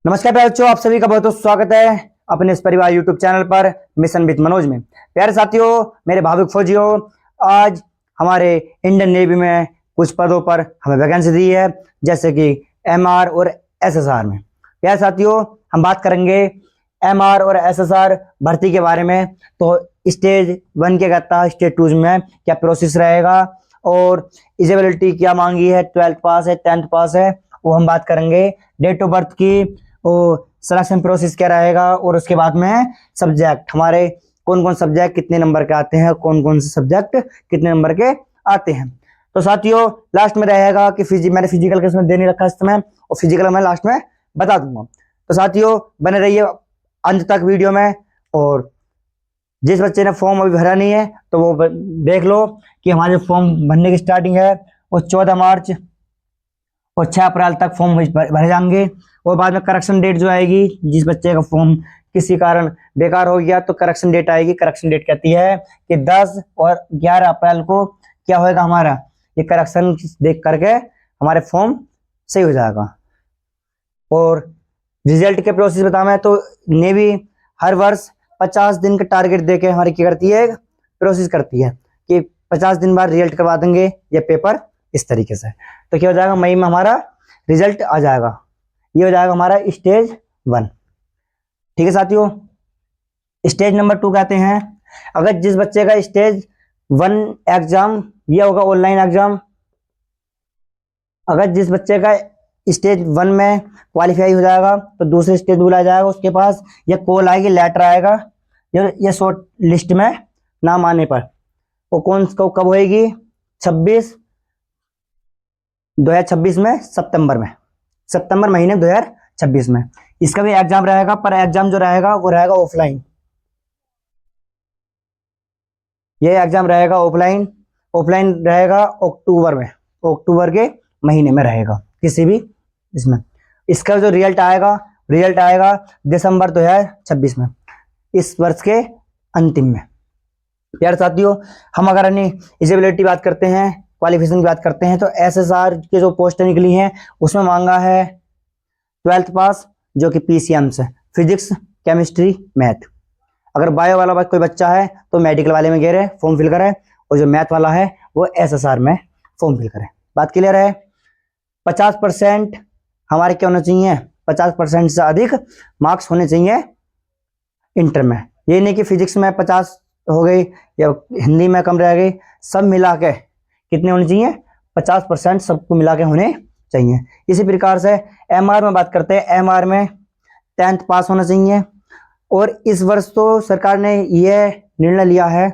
नमस्कार प्यारे बच्चों, आप सभी का बहुत बहुत स्वागत है अपने इस परिवार यूट्यूब चैनल पर मिशन विद मनोज में। प्यारे साथियों, मेरे भावुक फौजियों, आज हमारे इंडियन नेवी में कुछ पदों पर हमें वैकेंसी दी है, जैसे कि एमआर और एसएसआर में। प्यारे साथियों, हम बात करेंगे एमआर और एसएसआर भर्ती के बारे में। तो स्टेज 1 के कहता, स्टेज 2 में क्या प्रोसेस रहेगा और एलिजिबिलिटी क्या मांगी है, 12th पास है, 10th पास है, वो हम बात करेंगे। डेट ऑफ बर्थ की और सिलेक्शन प्रोसेस क्या रहेगा, और उसके बाद में सब्जेक्ट हमारे कौन कौन सब्जेक्ट कितने नंबर के आते हैं, कौन कौन से सब्जेक्ट कितने नंबर के आते हैं। तो साथियों, लास्ट में रहेगा कि मैंने फिजिकल के उसमें दे नहीं रखा इस समय, और फिजिकल मैं लास्ट में बता दूंगा। तो साथियों, बने रहिए अंत तक वीडियो में। और जिस बच्चे ने फॉर्म अभी भरा नहीं है तो वो देख लो कि हमारे फॉर्म भरने की स्टार्टिंग है वो 14 मार्च और 6 अप्रैल तक फॉर्म भरे जाएंगे। और बाद में करेक्शन डेट जो आएगी, जिस बच्चे का फॉर्म किसी कारण बेकार हो गया तो करेक्शन डेट आएगी। करेक्शन डेट कहती है कि 10 और 11 अप्रैल को क्या होएगा, हमारा ये करेक्शन देख करके हमारे फॉर्म सही हो जाएगा। और रिजल्ट के प्रोसेस बताना तो नेवी हर वर्ष 50 दिन का टारगेट देके हमारी क्या करती है, प्रोसेस करती है कि 50 दिन बाद रिजल्ट करवा देंगे ये पेपर इस तरीके से। तो क्या हो जाएगा, मई में हमारा रिजल्ट आ जाएगा। ये हो जाएगा हमारा स्टेज 1। ठीक है साथियों, स्टेज नंबर 2 कहते हैं, अगर जिस बच्चे का स्टेज 1 एग्जाम ये होगा ऑनलाइन एग्जाम, अगर जिस बच्चे का स्टेज 1 में क्वालिफाई हो जाएगा तो दूसरे स्टेज बुलाया जाएगा, उसके पास ये कॉल आएगी, लेटर आएगा ये शॉर्ट लिस्ट में नाम आने पर। वो कब होएगी, 2026 में, सितंबर महीने 2026 में इसका भी एग्जाम रहेगा। पर एग्जाम जो रहेगा वो रहेगा ऑफलाइन। ये एग्जाम रहेगा ऑफलाइन रहेगा अक्टूबर के महीने में रहेगा किसी भी इसमें। इसका जो रिजल्ट आएगा दिसंबर 2026 में, इस वर्ष के अंतिम में। यार साथियों, हम अगर एलिजिबिलिटी बात करते हैं, क्वालिफिकेशन की बात करते हैं, तो एसएसआर के जो पोस्टें निकली हैं उसमें मांगा है 12th पास, जो कि पीसीएम से फिजिक्स, केमिस्ट्री, मैथ। अगर बायो वाला कोई बच्चा है तो मेडिकल वाले में गए फॉर्म फिल करे, और जो मैथ वाला है वो एसएसआर में फॉर्म फिल करे। बात क्लियर है। 50% हमारे क्या होना चाहिए, 50% से अधिक मार्क्स होने चाहिए इंटर में। ये नहीं कि फिजिक्स में 50 हो गई या हिंदी में कम रह गई, सब मिला के कितने होने चाहिए, 50% सबको मिला के होने चाहिए। इसी प्रकार से एमआर में बात करते हैं, एमआर में 10th पास होना चाहिए। और इस वर्ष तो सरकार ने यह निर्णय लिया है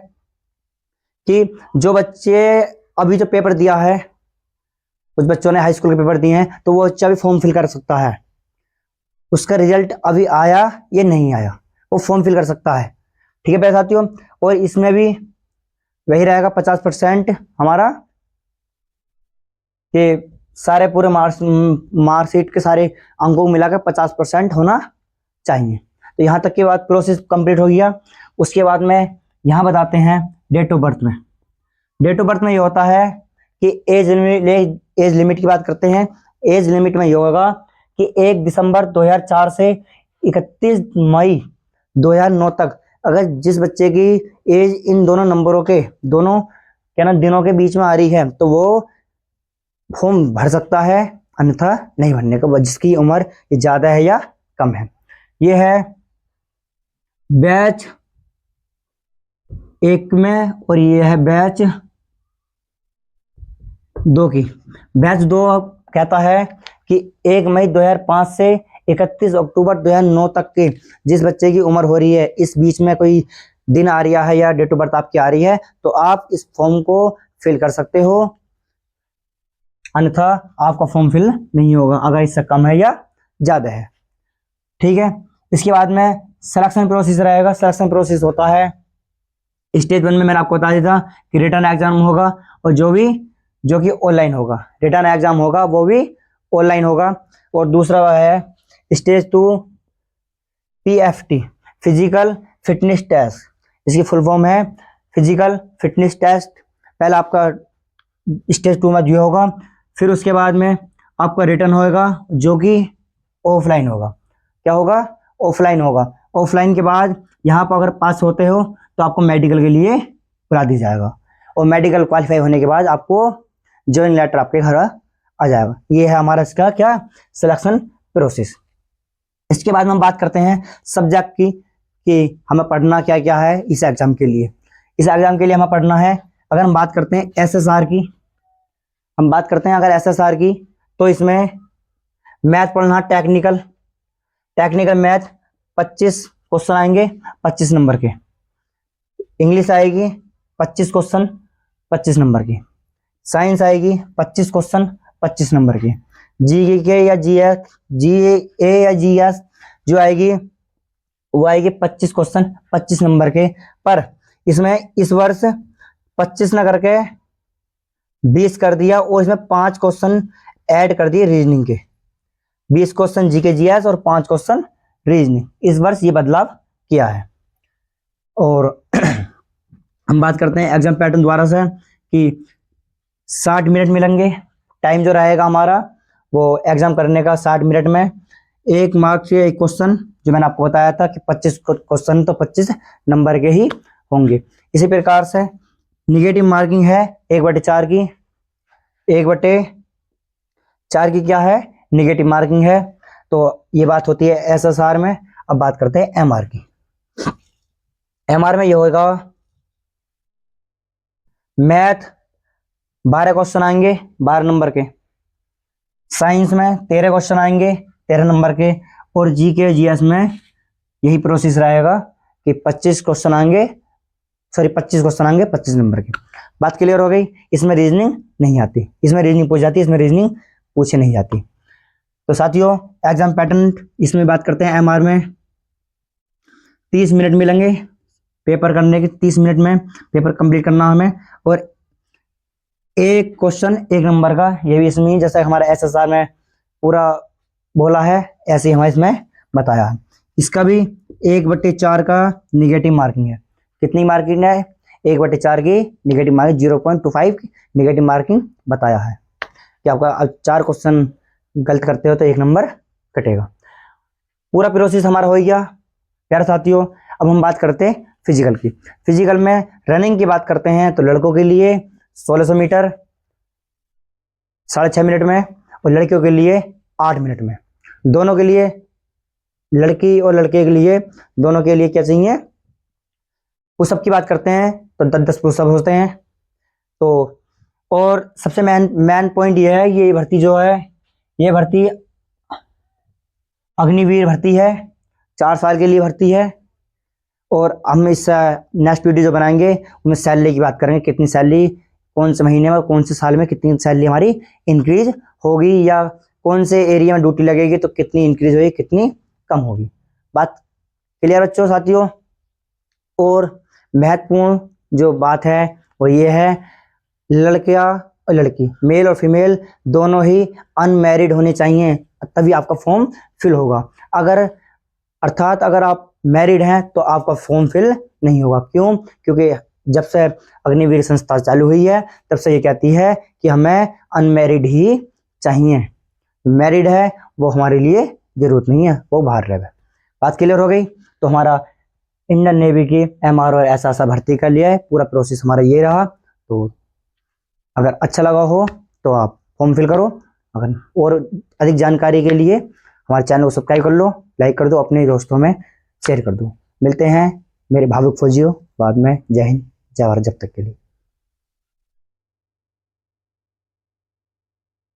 कि जो बच्चे अभी जो पेपर दिया है, कुछ बच्चों ने हाई स्कूल के पेपर दिए हैं, तो वो बच्चा भी फॉर्म फिल कर सकता है। उसका रिजल्ट अभी आया या नहीं आया, वो फॉर्म फिल कर सकता है। ठीक है प्यारे साथियों, और इसमें भी वही रहेगा 50% हमारा कि सारे पूरे मार्कशीट के सारे अंकों को मिलाकर 50% होना चाहिए। तो यहाँ तक के बाद प्रोसेस कंप्लीट हो गया। उसके बाद में यहाँ बताते हैं डेट ऑफ बर्थ में। डेट ऑफ बर्थ में ये होता है कि एज लिमिट की बात करते हैं। एज लिमिट में ये होगा कि 1 दिसंबर 2004 से 31 मई 2009 तक अगर जिस बच्चे की एज इन दोनों नंबरों के दोनों दिनों के बीच में आ रही है तो वो फॉर्म भर सकता है, अन्यथा नहीं भरने का, जिसकी उम्र ज्यादा है या कम है। ये है बैच 1 में, और ये है बैच 2 की। बैच 2 कहता है कि 1 मई 2005 से 31 अक्टूबर 2009 तक के जिस बच्चे की उम्र हो रही है, इस बीच में कोई दिन आ रहा है या डेट ऑफ बर्थ आपकी आ रही है, तो आप इस फॉर्म को फिल कर सकते हो, अन्यथा आपका फॉर्म फिल नहीं होगा अगर इससे कम है या ज्यादा है। ठीक है। इसके बाद में सिलेक्शन प्रोसेस रहेगा। सिलेक्शन प्रोसेस होता है स्टेज 1 में मैंने आपको बता दिया था कि रिटर्न एग्जाम होगा, और जो कि ऑनलाइन होगा, रिटर्न एग्जाम होगा वो भी ऑनलाइन होगा। और दूसरा है stage 2 PFT, physical fitness test. इसकी फुल फॉर्म है फिजिकल फिटनेस टेस्ट। पहला आपका स्टेज 2 में जो होगा, फिर उसके बाद में आपका रिटर्न होएगा जो कि ऑफलाइन होगा। क्या होगा, ऑफलाइन होगा। ऑफलाइन के बाद यहाँ पर अगर पास होते हो तो आपको मेडिकल के लिए बुला दिया जाएगा, और मेडिकल क्वालिफाई होने के बाद आपको ज्वाइनिंग लेटर आपके घर आ जाएगा। ये है हमारा इसका क्या, सिलेक्शन प्रोसेस। इसके बाद में हम बात करते हैं सब्जेक्ट की, कि हमें पढ़ना क्या क्या है इस एग्जाम के लिए। इस एग्जाम के लिए हमें पढ़ना है, अगर हम बात करते हैं एसएसआर की, हम बात करते हैं अगर एसएसआर की, तो इसमें मैथ पढ़ना, टेक्निकल मैथ 25 क्वेश्चन आएंगे 25 नंबर के। इंग्लिश आएगी 25 क्वेश्चन 25 नंबर की। साइंस आएगी 25 क्वेश्चन 25 नंबर की। जी के या जीए या जीएस जो आएगी वो आएगी 25 क्वेश्चन 25 नंबर के। पर इसमें इस वर्ष 25 न करके 20 कर दिया, और इसमें 5 क्वेश्चन ऐड कर दिए रीजनिंग के। 20 क्वेश्चन जीके जीएस और 5 क्वेश्चन रीजनिंग, इस वर्ष ये बदलाव किया है। और हम बात करते हैं एग्जाम पैटर्न द्वारा से, कि 60 मिनट मिलेंगे। टाइम जो रहेगा हमारा वो एग्जाम करने का 60 मिनट में 1 मार्क से 1 क्वेश्चन, जो मैंने आपको बताया था कि 25 क्वेश्चन तो 25 नंबर के ही होंगे। इसी प्रकार से निगेटिव मार्किंग है 1/4 की, 1/4 की क्या है, निगेटिव मार्किंग है। तो ये बात होती है एसएसआर में। अब बात करते हैं एमआर की। एमआर में ये होगा, मैथ 12 क्वेश्चन आएंगे 12 नंबर के, साइंस में 13 क्वेश्चन आएंगे 13 नंबर के, और जीके जीएस में यही प्रोसेस रहेगा कि 25 क्वेश्चन आएंगे 25 नंबर के। बात क्लियर हो गई। इसमें रीजनिंग नहीं आती, इसमें रीजनिंग पूछ जाती है, इसमें रीजनिंग पूछे नहीं जाती। तो साथियों एग्जाम पैटर्न इसमें बात करते हैं एमआर में। 30 मिनट मिलेंगे पेपर करने के, 30 मिनट में पेपर कंप्लीट करना हमें, और 1 क्वेश्चन 1 नंबर का। ये भी इसमें जैसे हमारा एसएसआर में पूरा बोला है ऐसे ही हमें इसमें बताया है। इसका भी 1/4 का निगेटिव मार्किंग है। कितनी मार्किंग है, 1/4 की निगेटिव मार्किंग, 0.25 की निगेटिव मार्किंग बताया है कि आपका 4 क्वेश्चन गलत करते हो तो 1 नंबर कटेगा। पूरा प्रोसेस हमारा हो गया प्यारे साथियों। अब हम बात करते हैं फिजिकल की। फिजिकल में रनिंग की बात करते हैं तो लड़कों के लिए 1600 मीटर 6.5 मिनट में, और लड़कियों के लिए 8 मिनट में। दोनों के लिए, लड़की और लड़के के लिए, दोनों के लिए क्या चाहिए, पुशअप की बात करते हैं तो 10-10 पुशअप होते हैं। तो और सबसे मेन पॉइंट ये है, ये भर्ती जो है, ये भर्ती अग्निवीर भर्ती है, 4 साल के लिए भर्ती है। और हम इस नेक्स्ट वीडियो जो बनाएंगे उनमें सैलरी की बात करेंगे, कितनी सैलरी कौन से महीने में कौन से साल में कितनी सैलरी हमारी इंक्रीज होगी, या कौन से एरिया में ड्यूटी लगेगी तो कितनी इंक्रीज होगी कितनी कम होगी। बात क्लियर बच्चों साथियों। और महत्वपूर्ण जो बात है वो ये है, लड़कियां और लड़की, मेल और फीमेल दोनों ही अनमैरिड होने चाहिए, तभी आपका फॉर्म फिल होगा। अर्थात अगर आप मैरिड हैं तो आपका फॉर्म फिल नहीं होगा। क्यों? क्योंकि जब से अग्निवीर संस्था चालू हुई है तब से ये कहती है कि हमें अनमैरिड ही चाहिए, मैरिड है वो हमारे लिए जरूरत नहीं है, वो बाहर रहे। बात क्लियर हो गई। तो हमारा इंडियन नेवी की एमआर और एसएसआर भर्ती का लिया है, पूरा प्रोसेस हमारा ये रहा। तो अगर अच्छा लगा हो तो आप फॉर्म फिल करो। अगर और अधिक जानकारी के लिए हमारे चैनल को सब्सक्राइब कर लो, लाइक कर दो, अपने दोस्तों में शेयर कर दो। मिलते हैं मेरे भावुक फौजियों बाद में। जय हिंद जय भारत जब तक के लिए।